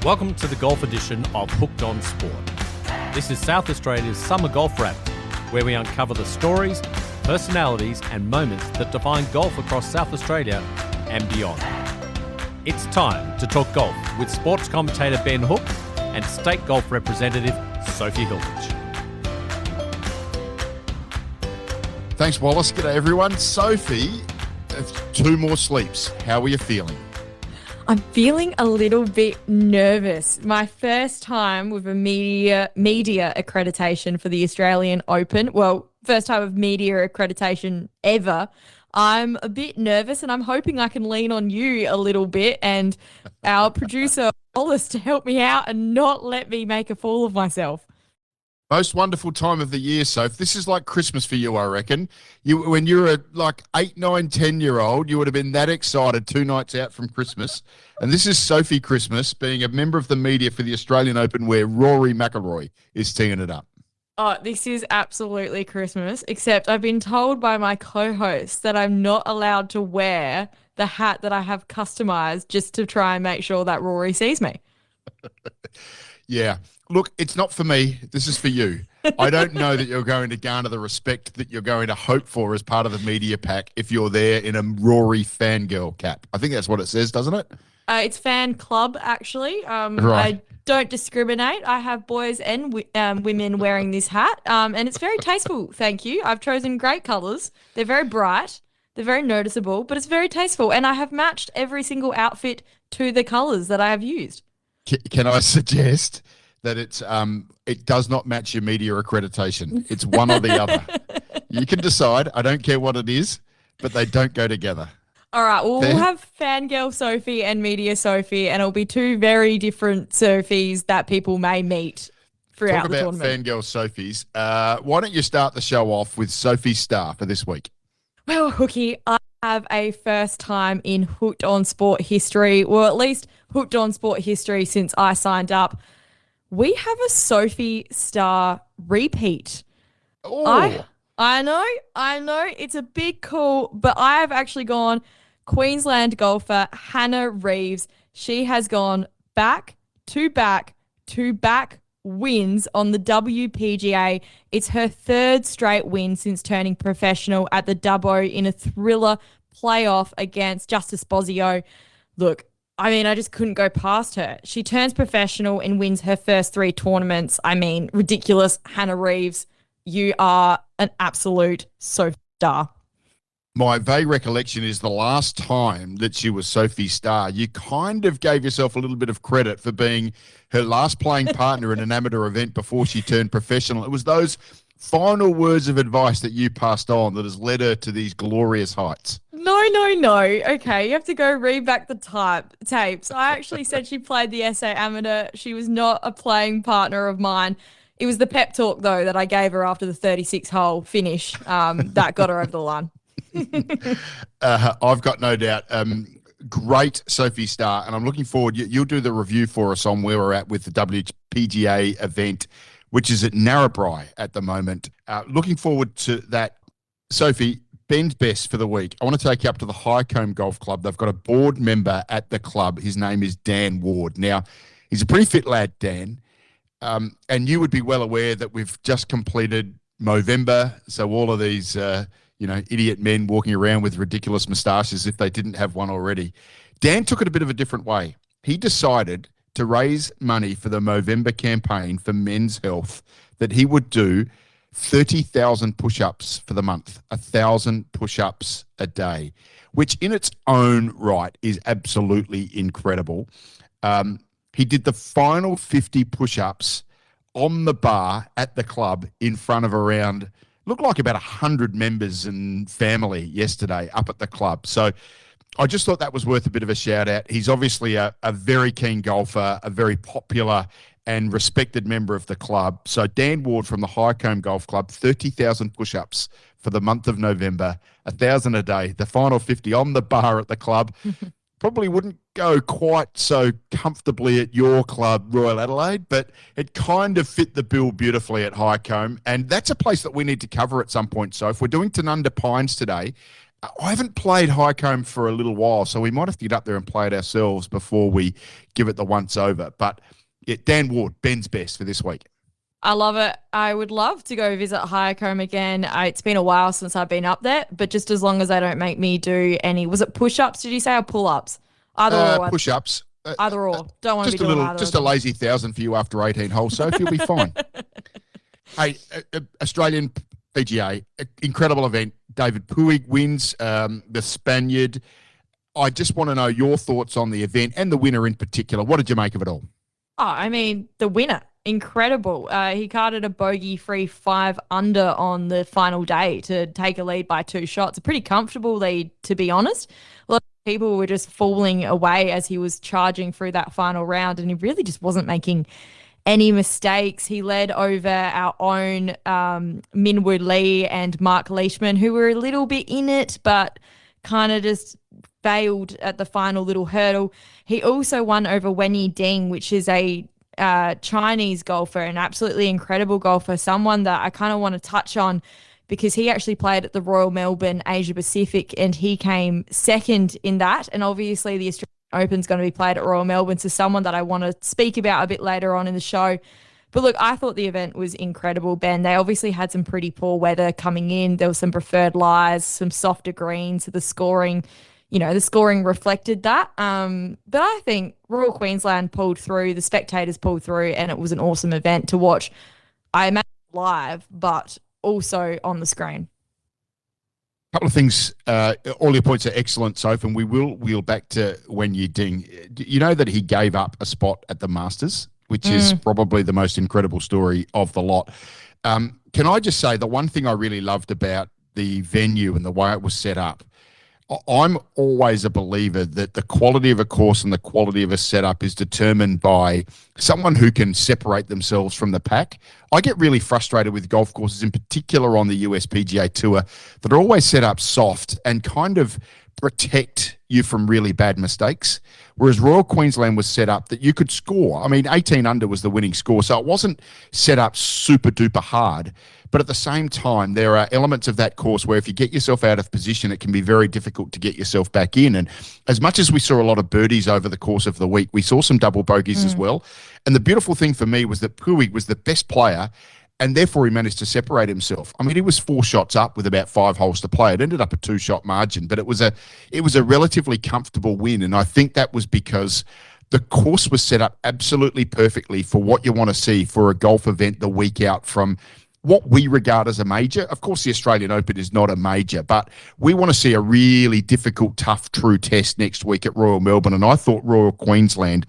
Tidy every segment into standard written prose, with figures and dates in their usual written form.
Welcome to the golf edition of Hooked on Sport. This is South Australia's Summer Golf Wrap, where we uncover the stories, personalities and moments that define golf across South Australia and beyond. It's time to talk golf with sports commentator Ben Hook and state golf representative Sophie Hilditch. Thanks, Wallace. G'day, everyone. Sophie, 2 more sleeps. How are you feeling? I'm feeling a little bit nervous. My first time with a media accreditation for the Australian Open. Well, first time of media accreditation ever. I'm a bit nervous and I'm hoping I can lean on you a little bit and our producer, Wallace, to help me out and not let me make a fool of myself. Most wonderful time of the year, Soph. This is like Christmas for you, I reckon. When you were like 8, 9, 10-year-old, you would have been that excited 2 nights out from Christmas. And this is Sophie Christmas, being a member of the media for the Australian Open where Rory McIlroy is teeing it up. Oh, this is absolutely Christmas, except I've been told by my co-host that I'm not allowed to wear the hat that I have customized just to try and make sure that Rory sees me. Yeah. Look, it's not for me. This is for you. I don't know that you're going to garner the respect that you're going to hope for as part of the media pack if you're there in a Rory fangirl cap. I think that's what it says, doesn't it? It's fan club, actually. Right. I don't discriminate. I have boys and women wearing this hat, and it's very tasteful, thank you. I've chosen great colours. They're very bright. They're very noticeable, but it's very tasteful, and I have matched every single outfit to the colours that I have used. Can I suggest that it does not match your media accreditation? It's one or the other. You can decide. I don't care what it is, but they don't go together. All right, well, we'll have Fangirl Sophie and Media Sophie, and it'll be 2 very different Sophies that people may meet throughout the tournament. Fangirl Sophies. Why don't you start the show off with Sophie's star for this week? Well, Hookie, I have a first time in Hooked on Sport history, well, at least Hooked on Sport history since I signed up. We have a Sophie star repeat. Oh. I know. It's a big call, but I have actually gone Queensland golfer Hannah Reeves. She has gone back to back wins on the WPGA. It's her 3rd straight win since turning professional at the Dubbo in a thriller playoff against Justice Bosio. Look, I mean, I just couldn't go past her. She turns professional and wins her first 3 tournaments. I mean, ridiculous. Hannah Reeves, you are an absolute star. My vague recollection is the last time that she was Sophie's star, you kind of gave yourself a little bit of credit for being her last playing partner in an amateur event before she turned professional. It was those final words of advice that you passed on that has led her to these glorious heights. No. Okay, you have to go read back the tapes. I actually said she played the SA Amateur. She was not a playing partner of mine. It was the pep talk, though, that I gave her after the 36-hole finish that got her over the line. I've got no doubt. Great Sophie star, and I'm looking forward. You'll do the review for us on where we're at with the WPGA event, which is at Narrabri at the moment. Looking forward to that. Sophie, Ben's best for the week. I want to take you up to the Highcombe Golf Club. They've got a board member at the club. His name is Dan Ward. Now, he's a pretty fit lad, Dan. And you would be well aware that we've just completed Movember. So all of these, idiot men walking around with ridiculous moustaches if they didn't have one already. Dan took it a bit of a different way. He decided to raise money for the Movember campaign for men's health that he would do 30,000 push-ups for the month, 1,000 push-ups a day, which in its own right is absolutely incredible. He did the final 50 push-ups on the bar at the club in front of around, looked like about 100 members and family yesterday up at the club. So I just thought that was worth a bit of a shout out. He's obviously a very keen golfer, a very popular and respected member of the club. So Dan Ward from the Highcombe Golf Club, 30,000 push-ups for the month of November, 1,000 a day, the final 50 on the bar at the club. Probably wouldn't go quite so comfortably at your club, Royal Adelaide, but it kind of fit the bill beautifully at Highcombe. And that's a place that we need to cover at some point. So if we're doing Tanunda Pines today, I haven't played Highcombe for a little while, so we might have to get up there and play it ourselves before we give it the once over. But Dan Ward, Ben's best for this week. I love it. I would love to go visit Highcombe again. It's been a while since I've been up there, but just as long as they don't make me do any, was it push-ups, did you say, or pull-ups? Either or. Push-ups. Either or. Don't want to be Just doing either. Just a lazy 1,000 for you after 18 holes, so you'll be fine. Hey, Australian PGA, incredible event. David Puig wins, the Spaniard. I just want to know your thoughts on the event and the winner in particular. What did you make of it all? Oh, I mean, the winner, incredible. He carded a bogey-free 5 under on the final day to take a lead by 2 shots. A pretty comfortable lead, to be honest. A lot of people were just falling away as he was charging through that final round, and he really just wasn't making any mistakes. He led over our own Minwoo Lee and Mark Leishman, who were a little bit in it, but kind of just failed at the final little hurdle. He also won over Wenyi Ding, which is a Chinese golfer, an absolutely incredible golfer, someone that I kind of want to touch on because he actually played at the Royal Melbourne Asia Pacific and he came second in that. And obviously the Australian Open's going to be played at Royal Melbourne, so someone that I want to speak about a bit later on in the show. But look, I thought the event was incredible, Ben. They obviously had some pretty poor weather coming in. There was some preferred lies, some softer greens. So the scoring reflected that. But I think Royal Queensland pulled through, the spectators pulled through, and it was an awesome event to watch. I imagine live, but also on the screen. Couple of things. All your points are excellent, Sophie, and we will wheel back to Wenyi Ding. You know that he gave up a spot at the Masters, which is probably the most incredible story of the lot. Can I just say the one thing I really loved about the venue and the way it was set up, I'm always a believer that the quality of a course and the quality of a setup is determined by someone who can separate themselves from the pack. I get really frustrated with golf courses, in particular on the USPGA Tour, that are always set up soft and kind of protect you from really bad mistakes. Whereas Royal Queensland was set up that you could score. I mean, 18 under was the winning score, so it wasn't set up super duper hard. But at the same time, there are elements of that course where if you get yourself out of position, it can be very difficult to get yourself back in. And as much as we saw a lot of birdies over the course of the week, we saw some double bogeys as well. And the beautiful thing for me was that Puig was the best player, and therefore he managed to separate himself. I mean, he was 4 shots up with about 5 holes to play. It ended up a 2-shot margin, but it was a relatively comfortable win. And I think that was because the course was set up absolutely perfectly for what you want to see for a golf event the week out from what we regard as a major. Of course, the Australian Open is not a major, but we want to see a really difficult, tough, true test next week at Royal Melbourne. And I thought Royal Queensland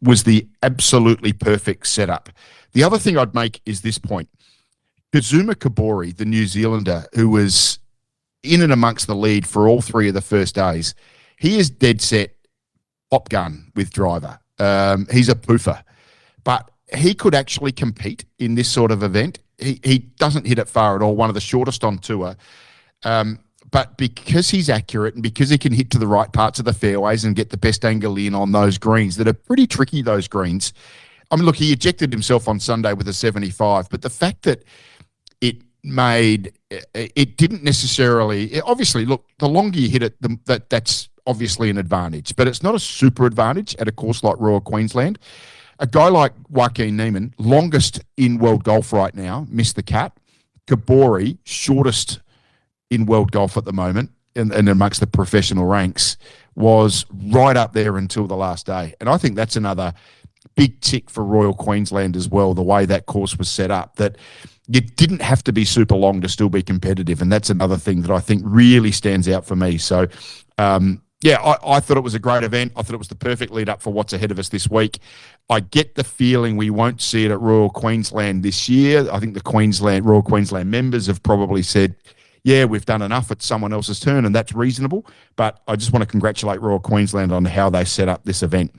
was the absolutely perfect setup. The other thing I'd make is this point. Kazuma Kabori, the New Zealander, who was in and amongst the lead for all 3 of the first days, he is dead set top gun with driver. He's a poofer. But he could actually compete in this sort of event. He doesn't hit it far at all, one of the shortest on tour. But because he's accurate and because he can hit to the right parts of the fairways and get the best angle in on those greens that are pretty tricky, those greens. I mean, look, he ejected himself on Sunday with a 75, but the fact that it didn't necessarily, obviously, look, the longer you hit it, that's obviously an advantage, but it's not a super advantage at a course like Royal Queensland. A guy like Joaquin Niemann, longest in world golf right now, missed the cut. Kabori, shortest in world golf at the moment and amongst the professional ranks, was right up there until the last day. And I think that's another big tick for Royal Queensland as well, the way that course was set up, that you didn't have to be super long to still be competitive. And that's another thing that I think really stands out for me. So, I thought it was a great event. I thought it was the perfect lead up for what's ahead of us this week. I get the feeling we won't see it at Royal Queensland this year. I think the Royal Queensland members have probably said, yeah, we've done enough. It's someone else's turn, and that's reasonable. But I just want to congratulate Royal Queensland on how they set up this event.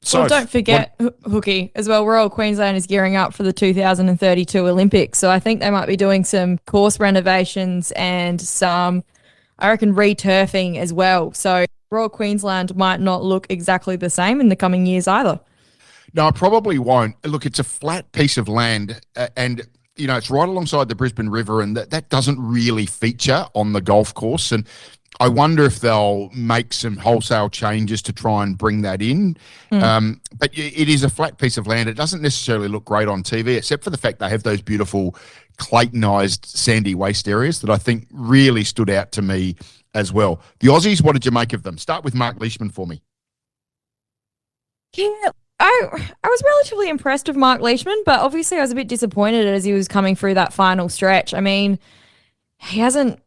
So don't forget, Hookie, as well, Royal Queensland is gearing up for the 2032 Olympics. So I think they might be doing some course renovations and some, I reckon, re-turfing as well. So Royal Queensland might not look exactly the same in the coming years either. No, it probably won't. Look, it's a flat piece of land, and it's right alongside the Brisbane River, and that doesn't really feature on the golf course. And I wonder if they'll make some wholesale changes to try and bring that in. But it is a flat piece of land. It doesn't necessarily look great on TV, except for the fact they have those beautiful Claytonized sandy waste areas that I think really stood out to me as well. The Aussies, what did you make of them? Start with Mark Leishman for me. Yeah, I was relatively impressed with Mark Leishman, but obviously I was a bit disappointed as he was coming through that final stretch. I mean, he hasn't,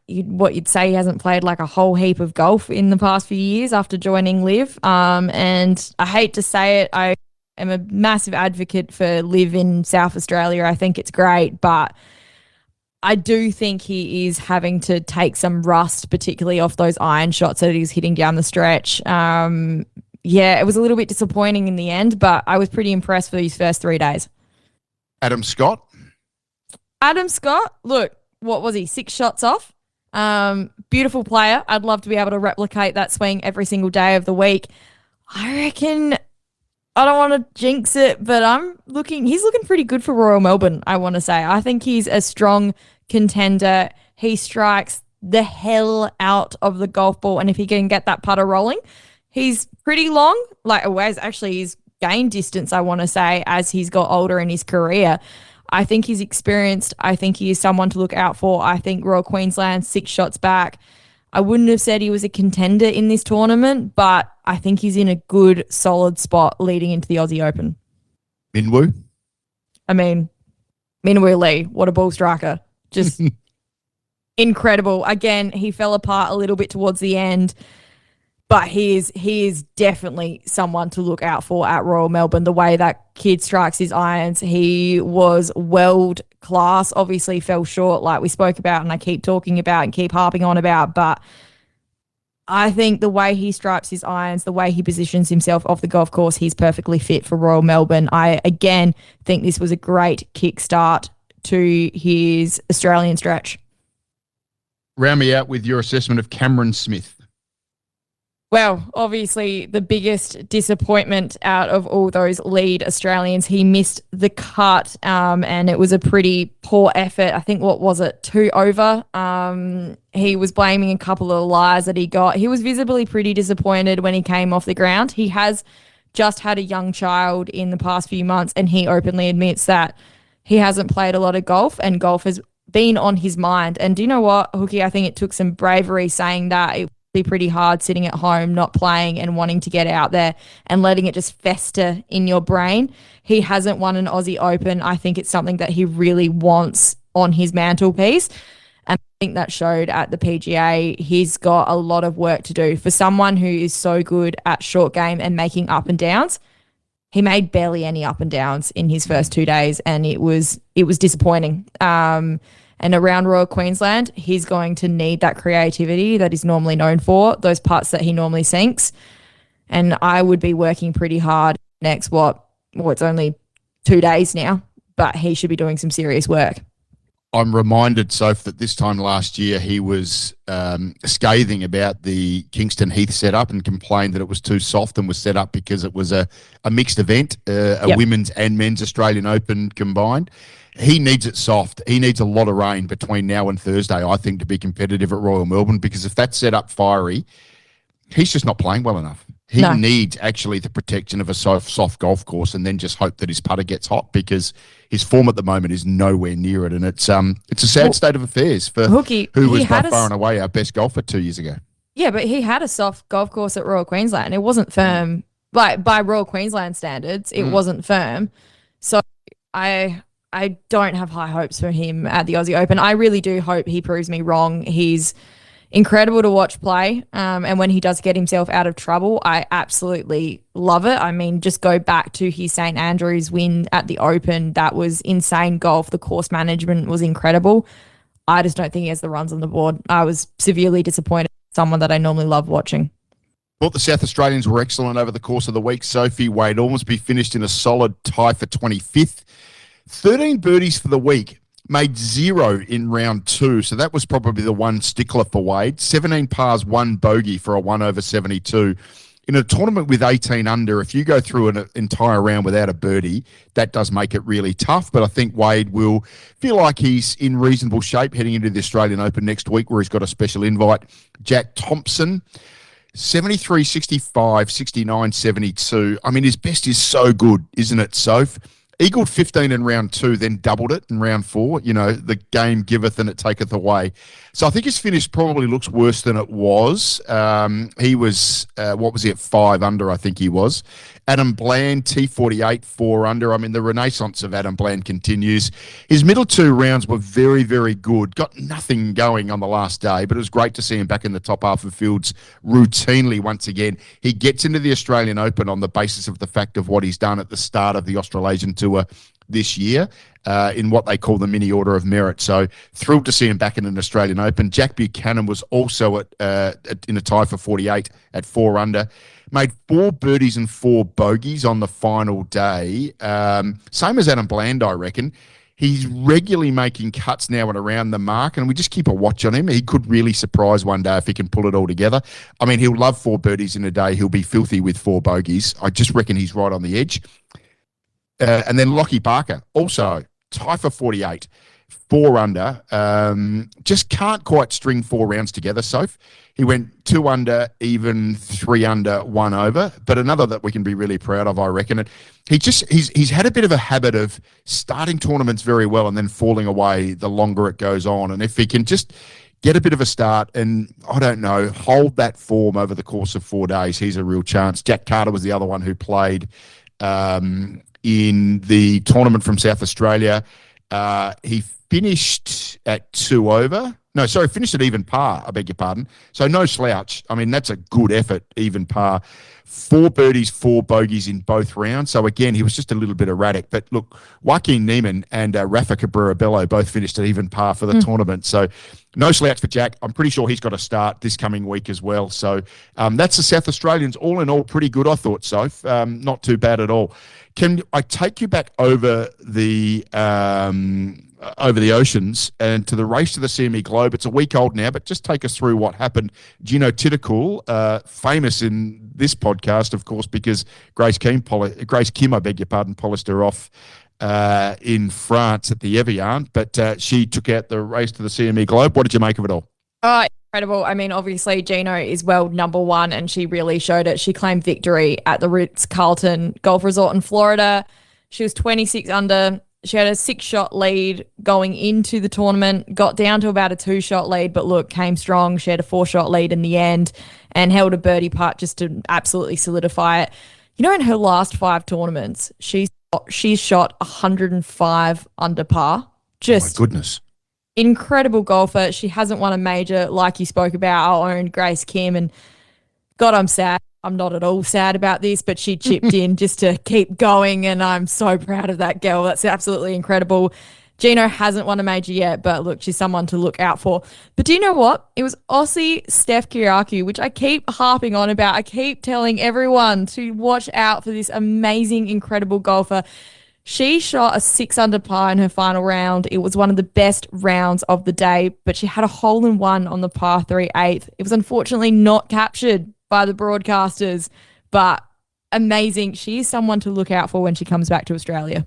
what you'd say, he hasn't played like a whole heap of golf in the past few years after joining Liv. And I hate to say it, I am a massive advocate for Liv in South Australia. I think it's great, but I do think he is having to take some rust, particularly off those iron shots that he's hitting down the stretch. Yeah, it was a little bit disappointing in the end, but I was pretty impressed for these first 3 days. Adam Scott, look, what was he, 6 shots off? Beautiful player. I'd love to be able to replicate that swing every single day of the week. I reckon, I don't want to jinx it, but he's looking pretty good for Royal Melbourne, I want to say. I think he's a strong contender. He strikes the hell out of the golf ball, and if he can get that putter rolling, he's pretty long. He's gained distance, I want to say, as he's got older in his career. I think he's experienced. I think he is someone to look out for. I think Royal Queensland, 6 shots back. I wouldn't have said he was a contender in this tournament, but I think he's in a good, solid spot leading into the Aussie Open. Minwoo? I mean, Minwoo Lee, what a ball striker. Just incredible. Again, he fell apart a little bit towards the end, but he is definitely someone to look out for at Royal Melbourne. The way that kid strikes his irons, he was world class. Obviously fell short, like we spoke about and I keep talking about and keep harping on about, but I think the way he strikes his irons, the way he positions himself off the golf course, he's perfectly fit for Royal Melbourne. I, again, think this was a great kickstart to his Australian stretch. Round me out with your assessment of Cameron Smith. Well, obviously the biggest disappointment out of all those lead Australians. He missed the cut and it was a pretty poor effort. I think, what was it, 2 over? He was blaming a couple of lies that he got. He was visibly pretty disappointed when he came off the ground. He has just had a young child in the past few months, and he openly admits that he hasn't played a lot of golf, and golf has been on his mind. And do you know what, Hookie? I think it took some bravery saying that. It be pretty hard sitting at home, not playing and wanting to get out there and letting it just fester in your brain. He hasn't won an Aussie Open. I think it's something that he really wants on his mantelpiece. And I think that showed at the PGA. He's got a lot of work to do. For someone who is so good at short game and making up and downs, he made barely any up and downs in his first 2 days, and it was disappointing. And around Royal Queensland, he's going to need that creativity that he's normally known for, those putts that he normally sinks. And I would be working pretty hard next, it's only 2 days now, but he should be doing some serious work. I'm reminded, Soph, that this time last year he was scathing about the Kingston Heath setup and complained that it was too soft and was set up because it was a mixed event, women's and men's Australian Open combined. He needs it soft. He needs a lot of rain between now and Thursday, I think, to be competitive at Royal Melbourne, because if that's set up fiery, he's just not playing well enough. He needs actually the protection of a soft golf course, and then just hope that his putter gets hot, because his form at the moment is nowhere near it. And it's a sad state of affairs for Hookie, who was by far and away our best golfer 2 years ago. Yeah, but he had a soft golf course at Royal Queensland. It wasn't firm. Like, by Royal Queensland standards, it wasn't firm. So I don't have high hopes for him at the Aussie Open. I really do hope he proves me wrong. He's incredible to watch play. And when he does get himself out of trouble, I absolutely love it. I mean, just go back to his St. Andrews win at the Open. That was insane golf. The course management was incredible. I just don't think he has the runs on the board. I was severely disappointed. Someone that I normally love watching. Thought the South Australians were excellent over the course of the week. Sophie, Wade Ormsby finished in a solid tie for 25th. 13 birdies for the week, made 0 in round 2. So that was probably the one stickler for Wade. 17 pars, 1 bogey for a 1 over 72. in a tournament with 18 under, if you go through an entire round without a birdie, that does make it really tough. But I think Wade will feel like he's in reasonable shape heading into the Australian Open next week, where he's got a special invite. Jack Thompson, 73, 65, 69, 72. I mean, his best is so good, isn't it, Soph? Eagled 15 in round 2, then doubled it in round 4. You know, the game giveth and it taketh away. So I think his finish probably looks worse than it was. He was, what was he, at 5 under, I think he was. Adam Bland, T48, 4 under. I mean, the renaissance of Adam Bland continues. His middle 2 rounds were very, very good. Got nothing going on the last day, but it was great to see him back in the top half of fields routinely once again. He gets into the Australian Open on the basis of the fact of what he's done at the start of the Australasian Tour this year in what they call the mini order of merit. So thrilled to see him back in an Australian Open. Jack Buchanan was also in a tie for 48 at 4 under. Made 4 birdies and 4 bogeys on the final day. Same as Adam Bland, I reckon. He's regularly making cuts now and around the mark, and we just keep a watch on him. He could really surprise one day if he can pull it all together. I mean, he'll love 4 birdies in a day. He'll be filthy with 4 bogeys. I just reckon he's right on the edge. And then Lockie Barker, also tie for 48, 4 under. Just can't quite string 4 rounds together, Soph. He went 2 under, even 3 under, 1 over. But another that we can be really proud of, I reckon. And he's had a bit of a habit of starting tournaments very well and then falling away the longer it goes on. And if he can just get a bit of a start and, I don't know, hold that form over the course of 4 days, he's a real chance. Jack Carter was the other one who played in the tournament from South Australia. He finished at 2 over. No, sorry, finished at even par, I beg your pardon. So no slouch. I mean, that's a good effort, even par. 4 birdies, 4 bogeys in both rounds. So again, he was just a little bit erratic. But look, Joaquin Niemann and Rafa Cabrera-Bello both finished at even par for the tournament. So no slouch for Jack. I'm pretty sure he's got a start this coming week as well. So that's the South Australians. All in all, pretty good, I thought, Soph. Not too bad at all. Can I take you back over the oceans and to the race to the CME Globe? It's a week old now, but just take us through what happened. Gino Titicul, famous in this podcast, of course, because Grace Kim, I beg your pardon, polished her off in France at the Evian, but she took out the race to the CME Globe. What did you make of it all? Incredible. I mean, obviously, Gino is world number 1, and she really showed it. She claimed victory at the Ritz-Carlton Golf Resort in Florida. She was 26 under. She had a 6-shot lead going into the tournament, got down to about a 2-shot lead, but look, came strong. She had a 4-shot lead in the end and held a birdie putt just to absolutely solidify it. You know, in her last 5 tournaments, she's shot 105 under par. Just my goodness. Incredible golfer. She hasn't won a major like you spoke about, our own Grace Kim, and God, I'm sad. I'm not at all sad about this, but she chipped in just to keep going, and I'm so proud of that girl. That's absolutely incredible. Gino hasn't won a major yet, but look, she's someone to look out for. But do you know what? It was Aussie Steph Kyriakou, which I keep harping on about. I keep telling everyone to watch out for this amazing, incredible golfer. She shot a 6 under par in her final round. It was one of the best rounds of the day, but she had a hole-in-one on the par 3 8th. It was unfortunately not captured by the broadcasters, but amazing. She is someone to look out for when she comes back to Australia.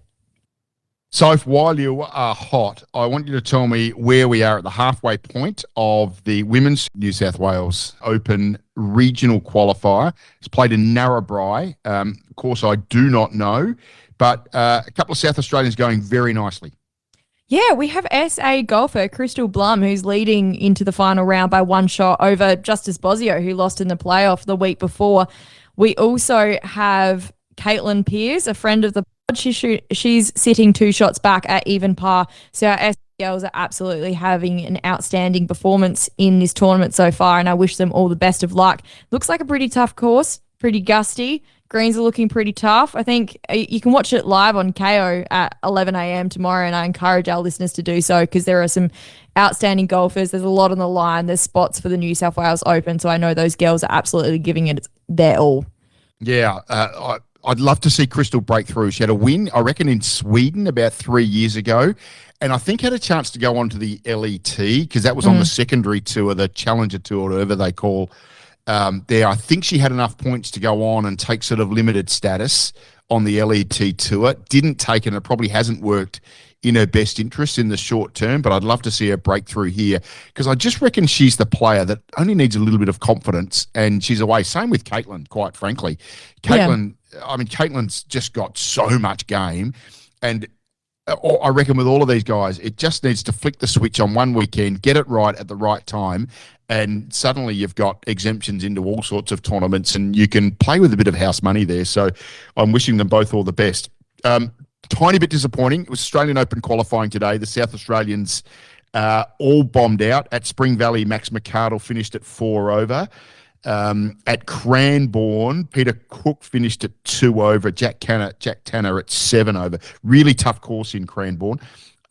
So while you are hot, I want you to tell me where we are at the halfway point of the Women's New South Wales Open Regional Qualifier. It's played in Narrabri. Of course, I do not know, but a couple of South Australians going very nicely. Yeah, we have SA golfer Crystal Blum, who's leading into the final round by 1 shot over Justice Bosio, who lost in the playoff the week before. We also have Caitlin Pearce, a friend of the pod. She's sitting 2 shots back at even par. So our SA girls are absolutely having an outstanding performance in this tournament so far, and I wish them all the best of luck. Looks like a pretty tough course, pretty gusty. Greens are looking pretty tough. I think you can watch it live on KO at 11 a.m. tomorrow, and I encourage our listeners to do so because there are some outstanding golfers. There's a lot on the line. There's spots for the New South Wales Open, so I know those girls are absolutely giving it their all. Yeah, I'd love to see Crystal break through. She had a win, I reckon, in Sweden about 3 years ago, and I think had a chance to go on to the LET because that was on the secondary tour, the Challenger Tour, whatever they call there. I think she had enough points to go on and take sort of limited status on the LET Tour. Didn't take it, and it probably hasn't worked in her best interest in the short term, but I'd love to see her breakthrough here because I just reckon she's the player that only needs a little bit of confidence, and she's away. Same with Caitlin, quite frankly. Caitlin's just got so much game, and I reckon with all of these guys, it just needs to flick the switch on one weekend, get it right at the right time, and suddenly you've got exemptions into all sorts of tournaments and you can play with a bit of house money there. So I'm wishing them both all the best. Tiny bit disappointing. It was Australian Open qualifying today. The South Australians all bombed out. At Spring Valley, Max McArdle finished at 4 over. At Cranbourne, Peter Cook finished at 2 over. Jack Tanner at 7 over. Really tough course in Cranbourne.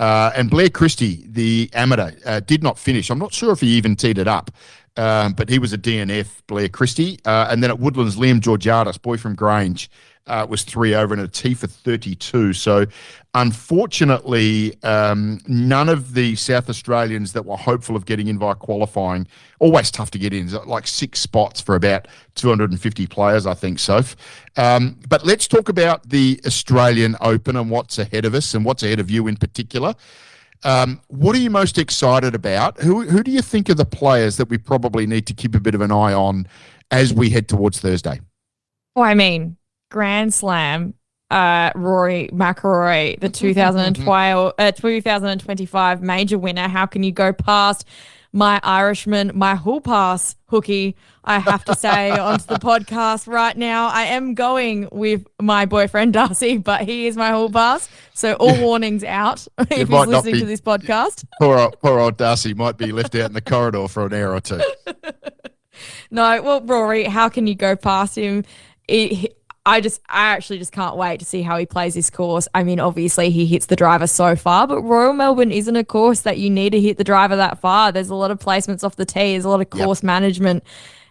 And Blair Christie, the amateur, did not finish. I'm not sure if he even teed it up, but he was a DNF, Blair Christie. And then at Woodlands, Liam Georgiadis, boy from Grange, was 3 over and a tee for 32. So unfortunately, none of the South Australians that were hopeful of getting in via qualifying, always tough to get in, like 6 spots for about 250 players, I think, Soph. But let's talk about the Australian Open and what's ahead of us and what's ahead of you in particular. What are you most excited about? Who do you think are the players that we probably need to keep a bit of an eye on as we head towards Thursday? Well, I mean, Grand Slam, Rory McIlroy, the 2025 major winner. How can you go past my Irishman, my hall pass hooky, I have to say, onto the podcast right now? I am going with my boyfriend, Darcy, but he is my hall pass. So all warnings out if he's listening to this podcast. Poor old Darcy might be left out in the corridor for an hour or two. No, well, Rory, how can you go past him? I actually just can't wait to see how he plays this course. I mean, obviously he hits the driver so far, but Royal Melbourne isn't a course that you need to hit the driver that far. There's a lot of placements off the tee. There's a lot of course management,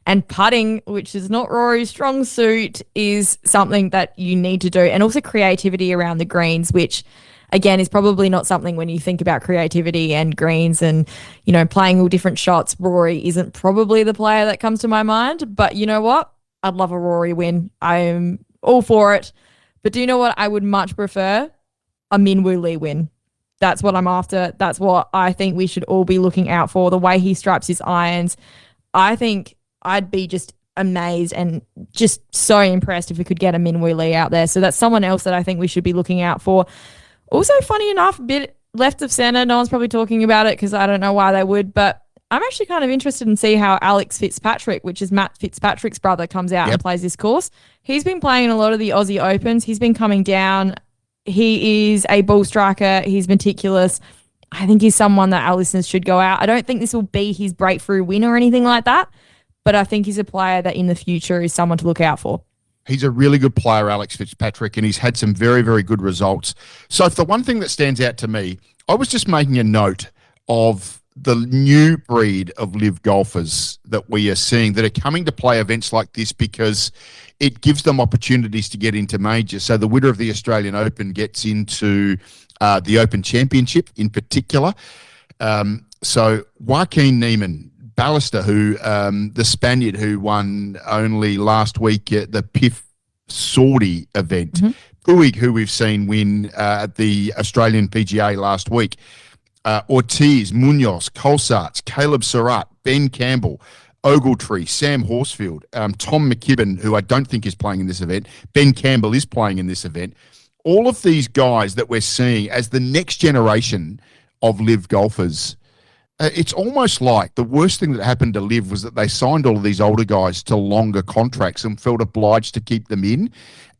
and putting, which is not Rory's strong suit, is something that you need to do. And also creativity around the greens, which again is probably not something when you think about creativity and greens and, you know, playing all different shots. Rory isn't probably the player that comes to my mind, but you know what? I'd love a Rory win. I'm all for it. But do you know what? I would much prefer a Minwoo Lee win. That's what I'm after. That's what I think we should all be looking out for. The way he stripes his irons, I think I'd be just amazed and just so impressed if we could get a Minwoo Lee out there. So that's someone else that I think we should be looking out for. Also, funny enough, a bit left of center. No one's probably talking about it because I don't know why they would, but I'm actually kind of interested in see how Alex Fitzpatrick, which is Matt Fitzpatrick's brother, comes out and plays this course. He's been playing in a lot of the Aussie Opens. He's been coming down. He is a ball striker. He's meticulous. I think he's someone that our listeners should go out. I don't think this will be his breakthrough win or anything like that, but I think he's a player that in the future is someone to look out for. He's a really good player, Alex Fitzpatrick, and he's had some very, very good results. So if the one thing that stands out to me, I was just making a note of the new breed of live golfers that we are seeing that are coming to play events like this because it gives them opportunities to get into majors. So the winner of the Australian Open gets into the Open Championship in particular. So Joaquin Niemann, Ballister, who the Spaniard who won only last week at the PIF Saudi event, Puig, who we've seen win at the Australian PGA last week, Ortiz, Munoz, Colsaerts, Caleb Surratt, Ben Campbell, Ogletree, Sam Horsfield, Tom McKibben, who I don't think is playing in this event. Ben Campbell is playing in this event. All of these guys that we're seeing as the next generation of live golfers, it's almost like the worst thing that happened to live was that they signed all of these older guys to longer contracts and felt obliged to keep them in.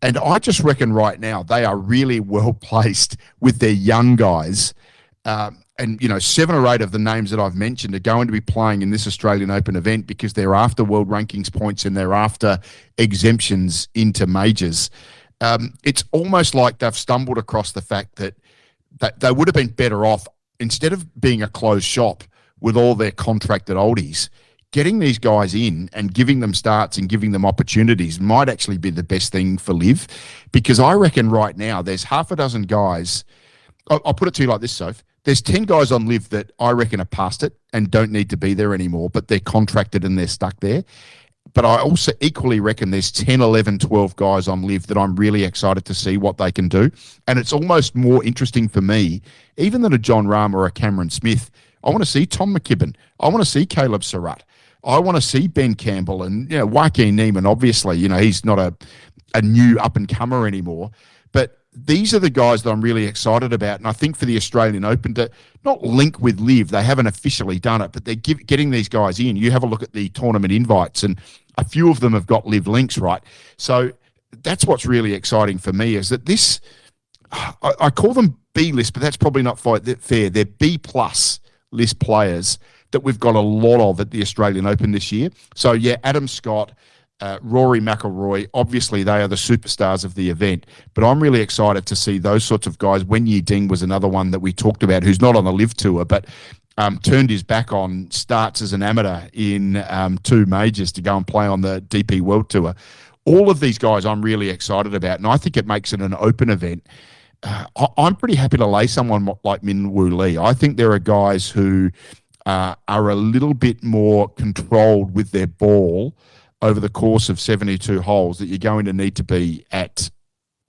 And I just reckon right now they are really well placed with their young guys. And, you know, 7 or 8 of the names that I've mentioned are going to be playing in this Australian Open event because they're after world rankings points and they're after exemptions into majors. It's almost like they've stumbled across the fact that they would have been better off, instead of being a closed shop with all their contracted oldies, getting these guys in and giving them starts and giving them opportunities might actually be the best thing for live. Because I reckon right now there's half a dozen guys. I'll put it to you like this, Soph. There's 10 guys on live that I reckon are past it and don't need to be there anymore, but they're contracted and they're stuck there. But I also equally reckon there's 10, 11, 12 guys on live that I'm really excited to see what they can do. And it's almost more interesting for me, even than a John Rahm or a Cameron Smith. I want to see Tom McKibben. I want to see Caleb Surratt. I want to see Ben Campbell and, Joaquin Niemann, obviously, he's not a new up-and-comer anymore. But these are the guys that I'm really excited about. And I think for the Australian Open to not link with Liv, they haven't officially done it, but they're getting these guys in. You have a look at the tournament invites, and a few of them have got Liv links, right? So that's what's really exciting for me is that this, I call them B list, but that's probably not fair. They're B plus list players that we've got a lot of at the Australian Open this year. So, yeah, Adam Scott, Rory McIlroy, obviously they are the superstars of the event, but I'm really excited to see those sorts of guys. Wen Yi Ding was another one that we talked about who's not on the Live Tour, but turned his back on starts as an amateur in 2 majors to go and play on the DP World Tour. All of these guys I'm really excited about, and I think it makes it an open event. I'm pretty happy to lay someone like Min Woo Lee. I think there are guys who are a little bit more controlled with their ball over the course of 72 holes that you're going to need to be at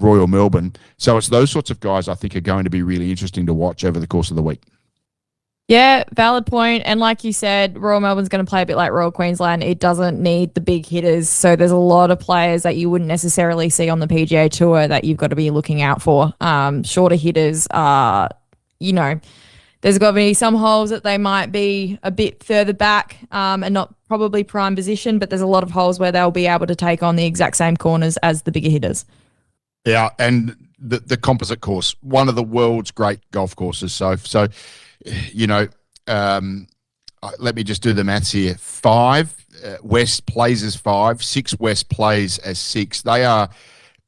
Royal Melbourne. So it's those sorts of guys I think are going to be really interesting to watch over the course of the week. Yeah, valid point. And like you said, Royal Melbourne's going to play a bit like Royal Queensland. It doesn't need the big hitters. So there's a lot of players that you wouldn't necessarily see on the PGA Tour that you've got to be looking out for. Shorter hitters are, there's got to be some holes that they might be a bit further back and not probably prime position, but there's a lot of holes where they'll be able to take on the exact same corners as the bigger hitters. Yeah, and the composite course, one of the world's great golf courses. So let me just do the maths here. 5 West plays as 5, 6 West plays as 6. They are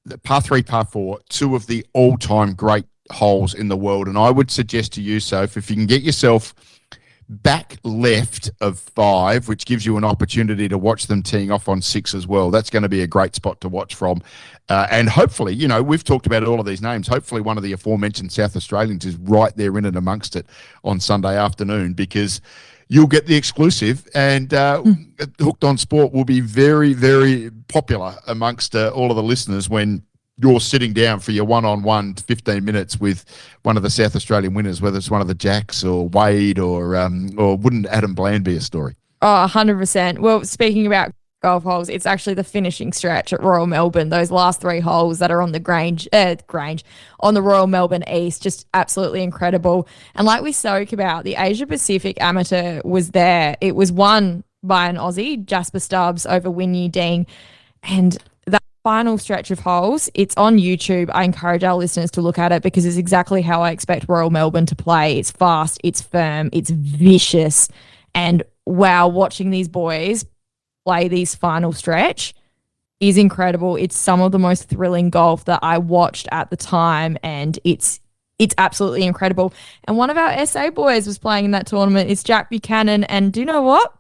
the par 3, par 4, 2 of the all-time great holes in the world. And I would suggest to you, Soph, if you can get yourself back left of 5, which gives you an opportunity to watch them teeing off on 6 as well, that's going to be a great spot to watch from. And hopefully, we've talked about all of these names. Hopefully one of the aforementioned South Australians is right there in and amongst it on Sunday afternoon, because you'll get the exclusive, and Hooked on Sport will be very, very popular amongst all of the listeners when you're sitting down for your one-on-one 15 minutes with one of the South Australian winners, whether it's one of the Jacks or Wade or wouldn't Adam Bland be a story? Oh, 100%. Well, speaking about golf holes, it's actually the finishing stretch at Royal Melbourne. Those last 3 holes that are on the Grange, on the Royal Melbourne East, just absolutely incredible. And like we spoke about, the Asia Pacific Amateur was there. It was won by an Aussie, Jasper Stubbs, over Wen Yi Ding. And that final stretch of holes, it's on YouTube. I encourage our listeners to look at it because it's exactly how I expect Royal Melbourne to play. It's fast, it's firm, it's vicious. And wow, watching these boys play these final stretch is incredible. It's some of the most thrilling golf that I watched at the time, and it's absolutely incredible. And one of our SA boys was playing in that tournament. It's Jack Buchanan, and do you know what?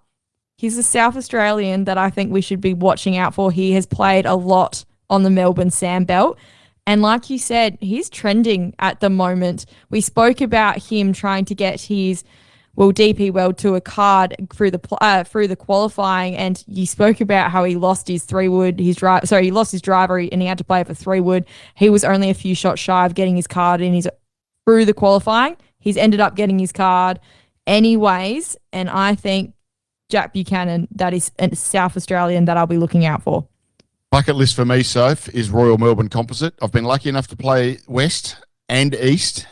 He's a South Australian that I think we should be watching out for. He has played a lot on the Melbourne Sandbelt, and like you said, he's trending at the moment. We spoke about him trying to get his DP World Tour card through the qualifying, and you spoke about how he lost his 3-wood, he lost his driver, and he had to play for 3-wood. He was only a few shots shy of getting his card in through the qualifying. He's ended up getting his card anyways, and I think Jack Buchanan, that is a South Australian that I'll be looking out for. Bucket list for me, Soph, is Royal Melbourne Composite. I've been lucky enough to play West and East,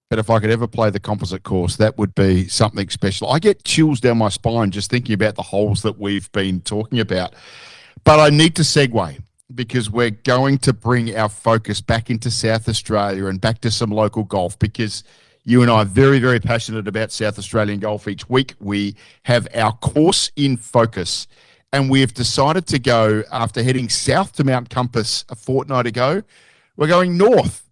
but if I could ever play the composite course, that would be something special. I get chills down my spine just thinking about the holes that we've been talking about. But I need to segue, because we're going to bring our focus back into South Australia and back to some local golf, because you and I are very, very passionate about South Australian golf. Each week we have our course in focus, and we have decided to go, after heading south to Mount Compass a fortnight ago, we're going north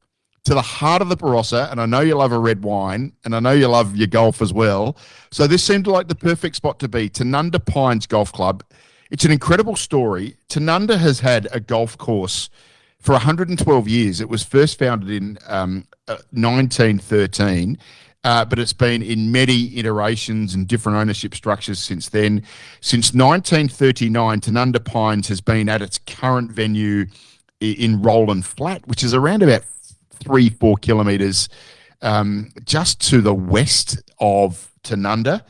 to the heart of the Barossa. And I know you love a red wine, and I know you love your golf as well. So this seemed like the perfect spot to be. Tanunda Pines Golf Club. It's an incredible story. Tanunda has had a golf course for 112 years. It was first founded in 1913. but it's been in many iterations and different ownership structures since then. Since 1939, Tanunda Pines has been at its current venue in Roland Flat, which is around about 3-4 kilometres just to the west of Tanunda.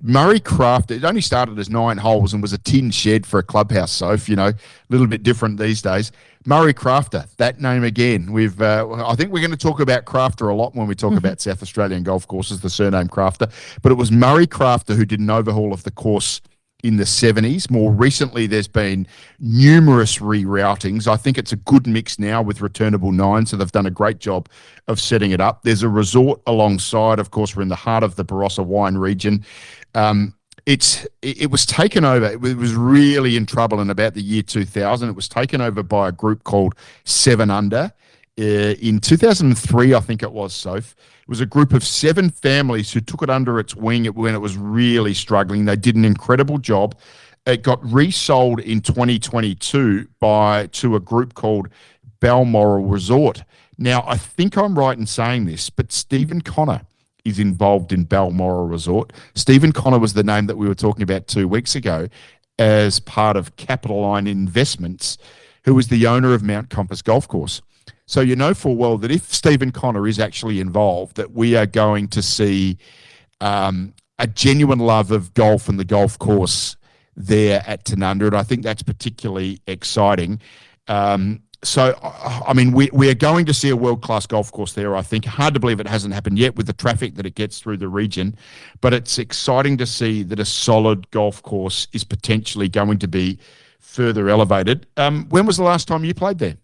Murray Craft, it only started as 9 holes and was a tin shed for a clubhouse, Soph, a little bit different these days. Murray Crafter, that name again. I think we're going to talk about Crafter a lot when we talk about South Australian golf courses, the surname Crafter. But it was Murray Crafter who did an overhaul of the course in the 70s. More recently, there's been numerous reroutings. I think it's a good mix now with returnable 9, so they've done a great job of setting it up. There's a resort alongside. Of course, we're in the heart of the Barossa wine region. It was taken over. It was really in trouble in about the year 2000. It was taken over by a group called 7 Under. In 2003, I think it was, Soph. It was a group of 7 families who took it under its wing when it was really struggling. They did an incredible job. It got resold in 2022 to a group called Balmoral Resort. Now, I think I'm right in saying this, but Stephen Connor is involved in Balmoral Resort. Stephen Connor was the name that we were talking about 2 weeks ago as part of Capital Line Investments, who was the owner of Mount Compass Golf Course. So you know full well that if Stephen Connor is actually involved, that we are going to see a genuine love of golf and the golf course there at Tanunda, and I think that's particularly exciting. So, I mean, we are going to see a world-class golf course there, I think. Hard to believe it hasn't happened yet with the traffic that it gets through the region, but it's exciting to see that a solid golf course is potentially going to be further elevated. When was the last time you played there?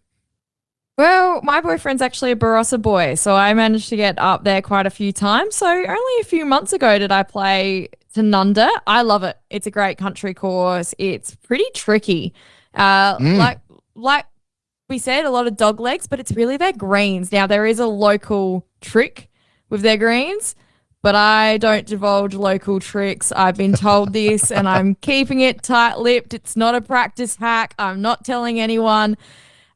Well, my boyfriend's actually a Barossa boy, so I managed to get up there quite a few times. So only a few months ago did I play Tanunda. I love it. It's a great country course. It's pretty tricky. Like we said, a lot of dog legs, but it's really their greens. Now, there is a local trick with their greens, but I don't divulge local tricks. I've been told this, and I'm keeping it tight-lipped. It's not a practice hack. I'm not telling anyone.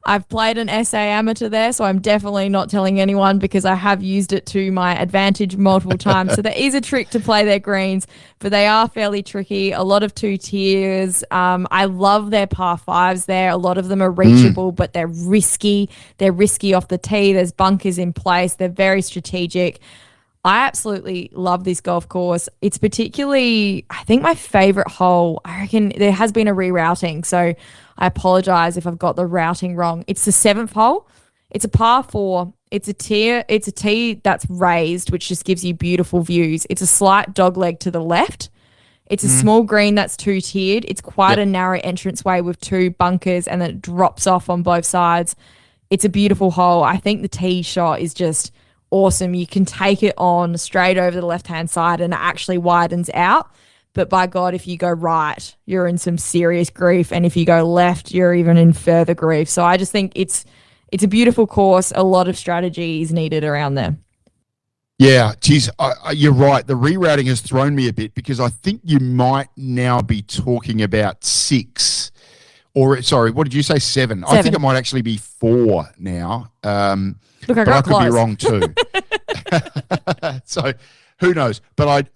I've played an SA amateur there, so I'm definitely not telling anyone because I have used it to my advantage multiple times. So there is a trick to play their greens, but they are fairly tricky. A lot of 2 tiers. I love their par 5s there. A lot of them are reachable, but they're risky. They're risky off the tee. There's bunkers in place. They're very strategic. I absolutely love this golf course. It's particularly, I think, my favorite hole. I reckon there has been a rerouting, so I apologize if I've got the routing wrong. It's the 7th hole. It's a par 4. It's a tee that's raised, which just gives you beautiful views. It's a slight dogleg to the left. It's a small green that's 2-tiered. It's quite a narrow entranceway with 2 bunkers, and then it drops off on both sides. It's a beautiful hole. I think the tee shot is just awesome. You can take it on straight over the left-hand side, and it actually widens out. But by God, if you go right, you're in some serious grief. And if you go left, you're even in further grief. So I just think it's a beautiful course. A lot of strategy is needed around there. Yeah, geez, you're right. The rerouting has thrown me a bit because I think you might now be talking about 6. Or, sorry, what did you say, 7? I think it might actually be 4 now. Look, but I could be wrong too. So who knows? But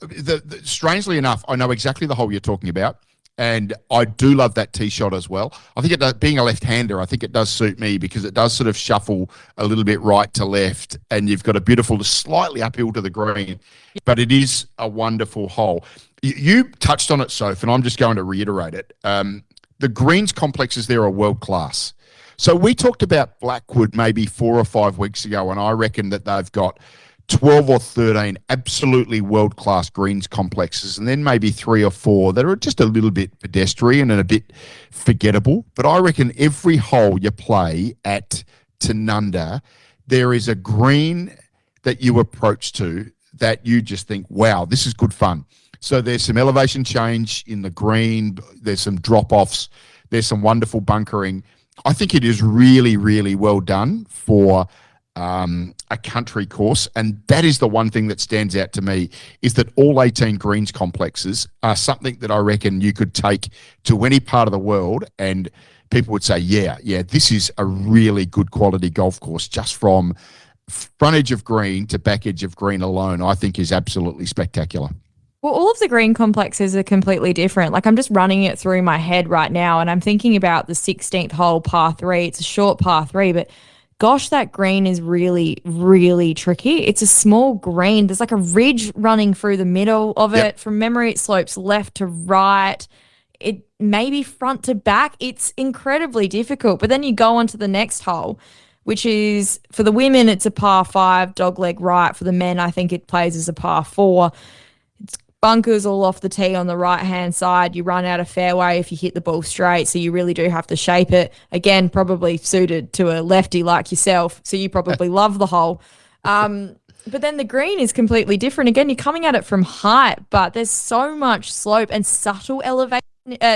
strangely enough, I know exactly the hole you're talking about, and I do love that tee shot as well. I think being a left-hander, I think it does suit me because it does sort of shuffle a little bit right to left, and you've got a beautiful, slightly uphill to the green, but it is a wonderful hole. You touched on it, Soph, and I'm just going to reiterate it. The greens complexes there are world-class. So we talked about Blackwood maybe 4 or 5 weeks ago, and I reckon that they've got 12 or 13 absolutely world-class greens complexes, and then maybe 3 or 4 that are just a little bit pedestrian and a bit forgettable. But I reckon every hole you play at Tanunda, there is a green that you approach to that you just think, wow, this is good fun. So there's some elevation change in the green. There's some drop-offs. There's some wonderful bunkering. I think it is really, really well done for a country course, and that is the one thing that stands out to me, is that all 18 greens complexes are something that I reckon you could take to any part of the world and people would say, yeah, this is a really good quality golf course just from frontage of green to back edge of green alone, I think is absolutely spectacular. Well, all of the green complexes are completely different. Like I'm just running it through my head right now, and I'm thinking about the 16th hole par 3. It's a short par 3, but gosh, that green is really, really tricky. It's a small green. There's like a ridge running through the middle of it. From memory, it slopes left to right. It maybe front to back. It's incredibly difficult. But then you go on to the next hole, which is for the women, it's a par 5, dogleg right. For the men, I think it plays as a par 4. It's bunkers all off the tee on the right-hand side. You run out of fairway if you hit the ball straight, so you really do have to shape it. Again, probably suited to a lefty like yourself, so you probably love the hole. But then the green is completely different. Again, you're coming at it from height, but there's so much slope and subtle elevation,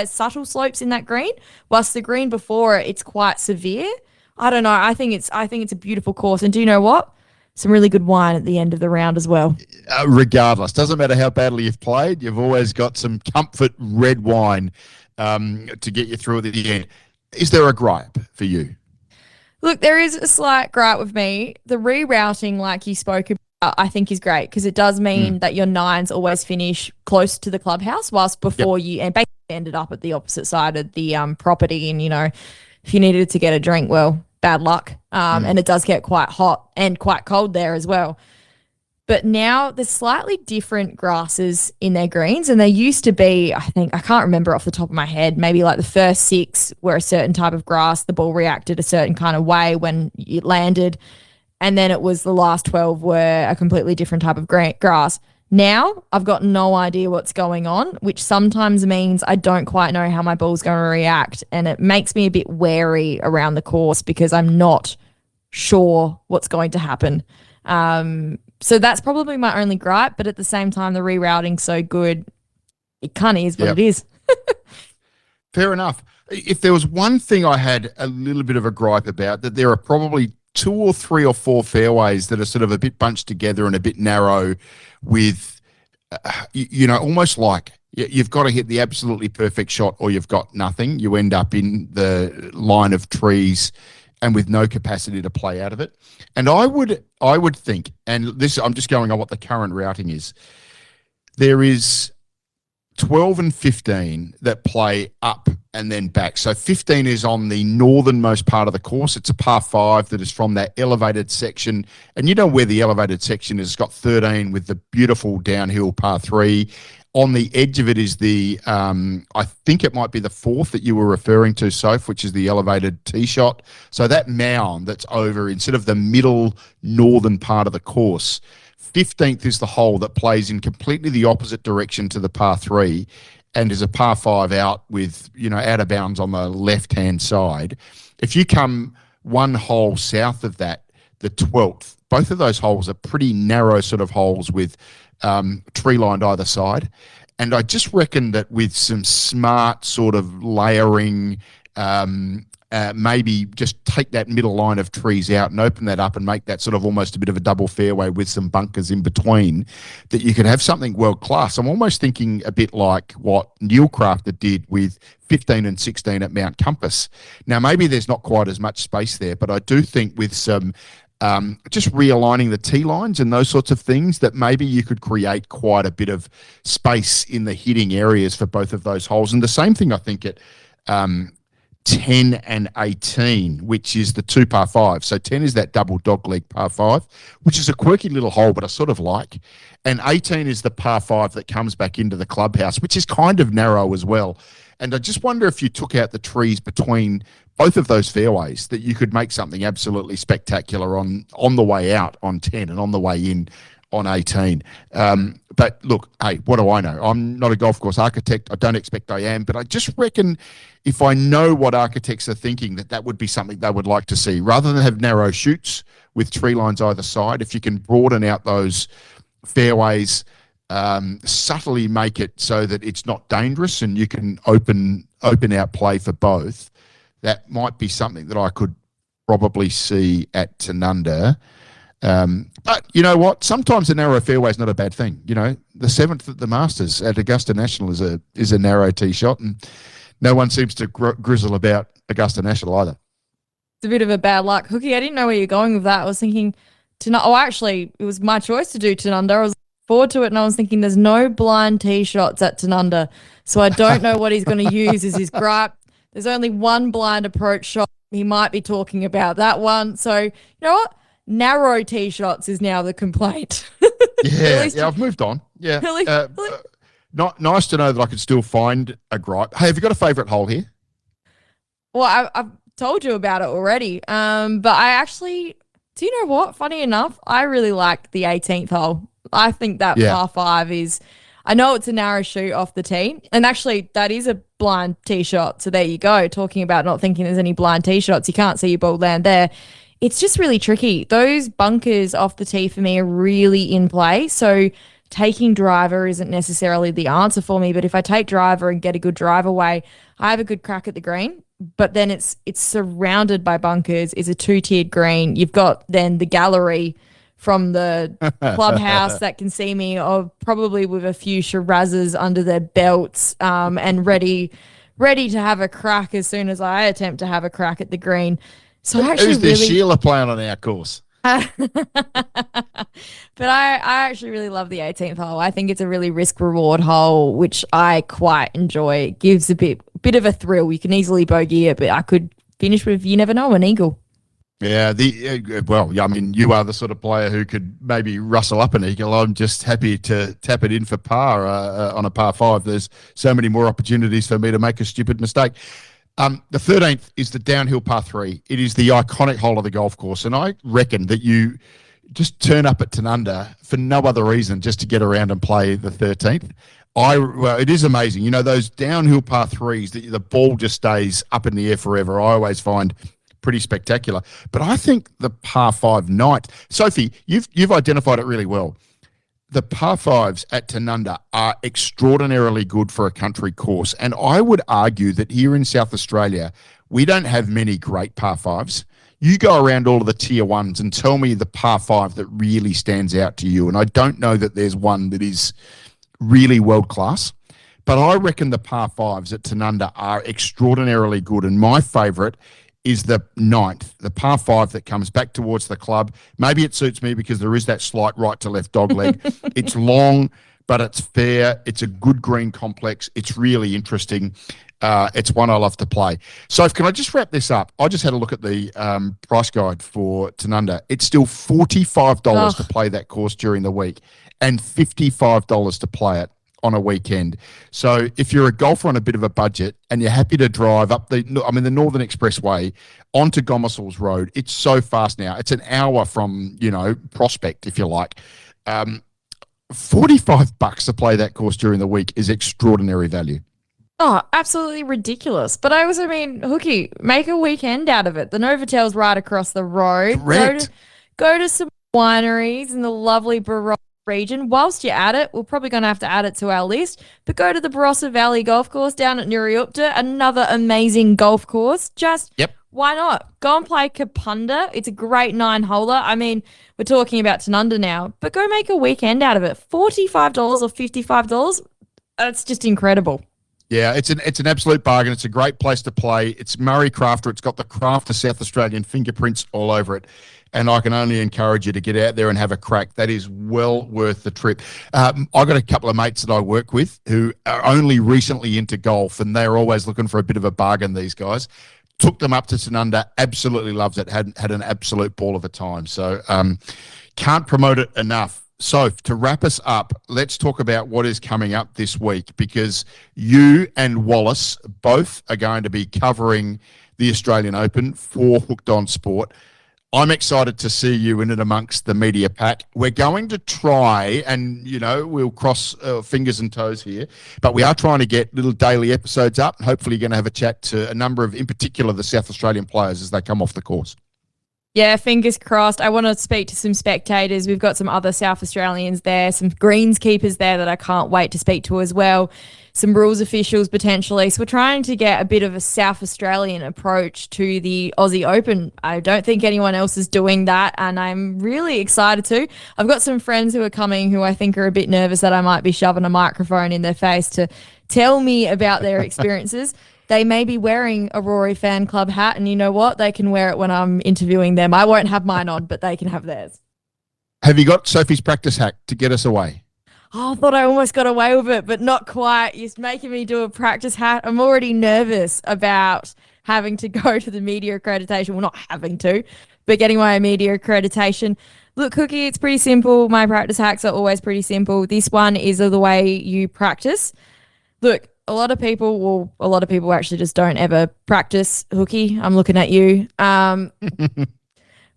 subtle slopes in that green, whilst the green before it, it's quite severe. I don't know. I think it's a beautiful course. And do you know what? Some really good wine at the end of the round as well. Regardless, doesn't matter how badly you've played, you've always got some comfort red wine to get you through at the end. Is there a gripe for you? Look, there is a slight gripe with me. The rerouting, like you spoke about, I think is great because it does mean that your nines always finish close to the clubhouse, whilst before you and basically ended up at the opposite side of the property. And, you know, if you needed to get a drink, well, bad luck. And it does get quite hot and quite cold there as well. But now there's slightly different grasses in their greens, and they used to be, I can't remember off the top of my head, maybe like the first 6 were a certain type of grass. The ball reacted a certain kind of way when it landed. And then it was the last 12 were a completely different type of grass. Now I've got no idea what's going on, which sometimes means I don't quite know how my ball's going to react. And it makes me a bit wary around the course because I'm not sure what's going to happen. So that's probably my only gripe. But at the same time, the rerouting's so good, it kind of is what it is. Fair enough. If there was one thing I had a little bit of a gripe about, that there are probably 2 or 3 or 4 fairways that are sort of a bit bunched together and a bit narrow with, almost like you've got to hit the absolutely perfect shot or you've got nothing. You end up in the line of trees and with no capacity to play out of it. And I would think, and this, I'm just going on what the current routing is, there is 12 and 15 that play up and then back. So 15 is on the northernmost part of the course. It's a par 5 that is from that elevated section. And you know where the elevated section is. It's got 13 with the beautiful downhill par 3. On the edge of it is the, I think it might be the 4th that you were referring to, Soph, which is the elevated tee shot. So that mound that's over instead of the middle northern part of the course, 15th is the hole that plays in completely the opposite direction to the par 3 and is a par 5 out with, out of bounds on the left-hand side. If you come one hole south of that, the 12th, both of those holes are pretty narrow sort of holes with tree lined either side. And I just reckon that with some smart sort of layering, maybe just take that middle line of trees out and open that up and make that sort of almost a bit of a double fairway with some bunkers in between, that you could have something world class. I'm almost thinking a bit like what Neil Crafter did with 15 and 16 at Mount Compass. Now, maybe there's not quite as much space there, but I do think with some just realigning the tee lines and those sorts of things, that maybe you could create quite a bit of space in the hitting areas for both of those holes. And the same thing, I think, at 10 and 18, which is the 2 par 5. So 10 is that double dogleg par 5, which is a quirky little hole, but I sort of like. And 18 is the par 5 that comes back into the clubhouse, which is kind of narrow as well. And I just wonder if you took out the trees between both of those fairways, that you could make something absolutely spectacular on the way out on 10 and on the way in on 18. But look, hey, what do I know? I'm not a golf course architect. I don't expect I am, but I just reckon if I know what architects are thinking, that would be something they would like to see. Rather than have narrow chutes with tree lines either side, if you can broaden out those fairways, subtly make it so that it's not dangerous and you can open out play for both, that might be something that I could probably see at Tanunda. But you know what? Sometimes a narrow fairway is not a bad thing. The 7th at the Masters at Augusta National is a narrow tee shot, and no one seems to grizzle about Augusta National either. It's a bit of a bad luck. Hookie, I didn't know where you're going with that. I was thinking actually, it was my choice to do Tanunda. I was looking forward to it, and I was thinking there's no blind tee shots at Tanunda, so I don't know what he's going to use as his gripe. There's only one blind approach shot. He might be talking about that one. So, you know what? Narrow tee shots is now the complaint. Yeah, I've moved on. Yeah. Not nice to know that I could still find a gripe. Hey, have you got a favourite hole here? Well, I've told you about it already. But I actually, do you know what? Funny enough, I really like the 18th hole. I think that par 5 is, I know it's a narrow shoot off the tee. And actually, that is a blind tee shot. So there you go. Talking about not thinking there's any blind tee shots. You can't see your ball land there. It's just really tricky. Those bunkers off the tee for me are really in play. So taking driver isn't necessarily the answer for me. But if I take driver and get a good drive away, I have a good crack at the green. But then it's surrounded by bunkers. It's a 2-tiered green. You've got then the gallery from the clubhouse that can see me, or probably with a few Shirazes under their belts, and ready to have a crack as soon as I attempt to have a crack at the green. So who's this Sheila playing on our course? But I actually really love the 18th hole. I think it's a really risk-reward hole, which I quite enjoy. It gives a bit of a thrill. You can easily bogey it, but I could finish with, you never know, an eagle. Yeah, I mean, you are the sort of player who could maybe rustle up an eagle. I'm just happy to tap it in for par on a par 5. There's so many more opportunities for me to make a stupid mistake. The 13th is the downhill par 3. It is the iconic hole of the golf course, and I reckon that you just turn up at Tanunda for no other reason just to get around and play the 13th. It is amazing. You know, those downhill par 3s, the ball just stays up in the air forever. I always find pretty spectacular. But I think the par 5 night, Sophie, you've identified it really well. The par 5s at Tanunda are extraordinarily good for a country course. And I would argue that here in South Australia, we don't have many great par 5s. You go around all of the tier 1s and tell me the par 5 that really stands out to you. And I don't know that there's one that is really world class. But I reckon the par 5s at Tanunda are extraordinarily good. And my favourite is the 9th, the par 5 that comes back towards the club. Maybe it suits me because there is that slight right to left dog leg. It's long, but it's fair. It's a good green complex. It's really interesting. It's one I love to play. So can I just wrap this up? I just had a look at the price guide for Tanunda. It's still $45 to play that course during the week and $55 to play it on a weekend. So if you're a golfer on a bit of a budget and you're happy to drive up the Northern Expressway onto Gomersall's Road, it's so fast now. It's an hour from, Prospect, if you like. $45 to play that course during the week is extraordinary value. Oh, absolutely ridiculous. But I also mean, Hookie, make a weekend out of it. The Novatel's right across the road. Correct. Go to some wineries in the lovely Barossa region. Whilst you're at it, we're probably going to have to add it to our list, but go to the Barossa Valley Golf Course down at Nuriupta, another amazing golf course. Why not? Go and play Kapunda. It's a great 9-holer. I mean, we're talking about Tanunda now, but go make a weekend out of it. $45 or $55, that's just incredible. Yeah, it's an absolute bargain. It's a great place to play. It's Murray Crafter. It's got the Crafter South Australian fingerprints all over it. And I can only encourage you to get out there and have a crack. That is well worth the trip. I've got a couple of mates that I work with who are only recently into golf, and they're always looking for a bit of a bargain, these guys. Took them up to Tanunda, absolutely loves it, had an absolute ball of a time. So can't promote it enough. So to wrap us up, let's talk about what is coming up this week, because you and Wallace both are going to be covering the Australian Open for Hooked on Sport. I'm excited to see you in and amongst the media pack. We're going to try, and, we'll cross fingers and toes here, but we are trying to get little daily episodes up. Hopefully you're going to have a chat to a number of, in particular, the South Australian players as they come off the course. Yeah, fingers crossed. I want to speak to some spectators. We've got some other South Australians there, some greenskeepers there that I can't wait to speak to as well, some rules officials potentially. So we're trying to get a bit of a South Australian approach to the Aussie Open. I don't think anyone else is doing that, and I'm really excited to. I've got some friends who are coming who I think are a bit nervous that I might be shoving a microphone in their face to tell me about their experiences. They may be wearing a Rory Fan Club hat, and you know what? They can wear it when I'm interviewing them. I won't have mine on, but they can have theirs. Have you got Sophie's practice hack to get us away? Oh, I thought I almost got away with it, but not quite. You're making me do a practice hat. I'm already nervous about having to go to the media accreditation. Well, not having to, but getting my media accreditation. Look, Cookie, it's pretty simple. My practice hacks are always pretty simple. This one is the way you practice. Look, a lot of people actually just don't ever practice, Hookie. I'm looking at you.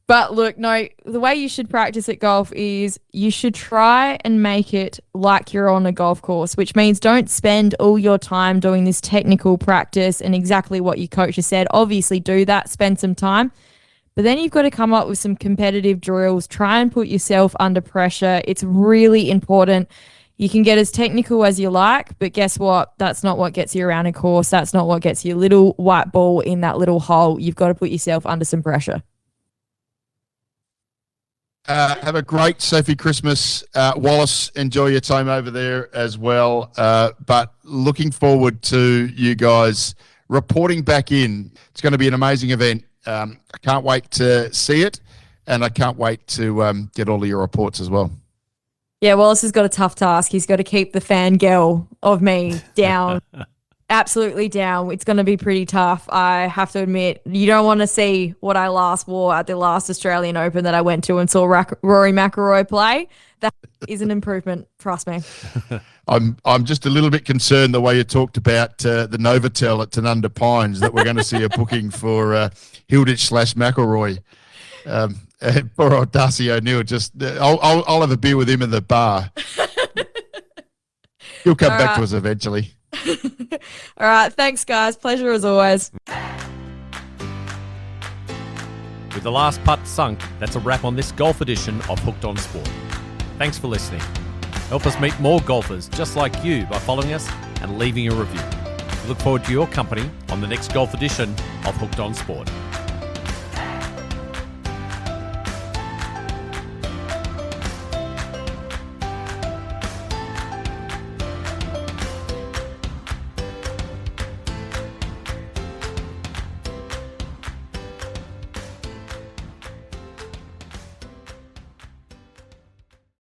But look, no, the way you should practice at golf is you should try and make it like you're on a golf course, which means don't spend all your time doing this technical practice and exactly what your coach has said. Obviously do that, spend some time. But then you've got to come up with some competitive drills. Try and put yourself under pressure. It's really important. You can get as technical as you like, but guess what? That's not what gets you around a course. That's not what gets you a little white ball in that little hole. You've got to put yourself under some pressure. Have a great Sophie Christmas. Wallace, enjoy your time over there as well. But looking forward to you guys reporting back in. It's going to be an amazing event. I can't wait to see it, and I can't wait to get all of your reports as well. Yeah, Wallace has got a tough task. He's got to keep the fangirl of me down. Absolutely down. It's going to be pretty tough. I have to admit, you don't want to see what I last wore at the last Australian Open that I went to and saw Rory McIlroy play. That is an improvement, trust me. I'm just a little bit concerned the way you talked about the Novotel at Tanunda Pines, that we're going to see a booking for Hilditch/McIlroy. Poor old Darcy O'Neill. I'll have a beer with him in the bar. He'll come back to us eventually. All right. Thanks, guys. Pleasure as always. With the last putt sunk, that's a wrap on this golf edition of Hooked on Sport. Thanks for listening. Help us meet more golfers just like you by following us and leaving a review. We look forward to your company on the next golf edition of Hooked on Sport.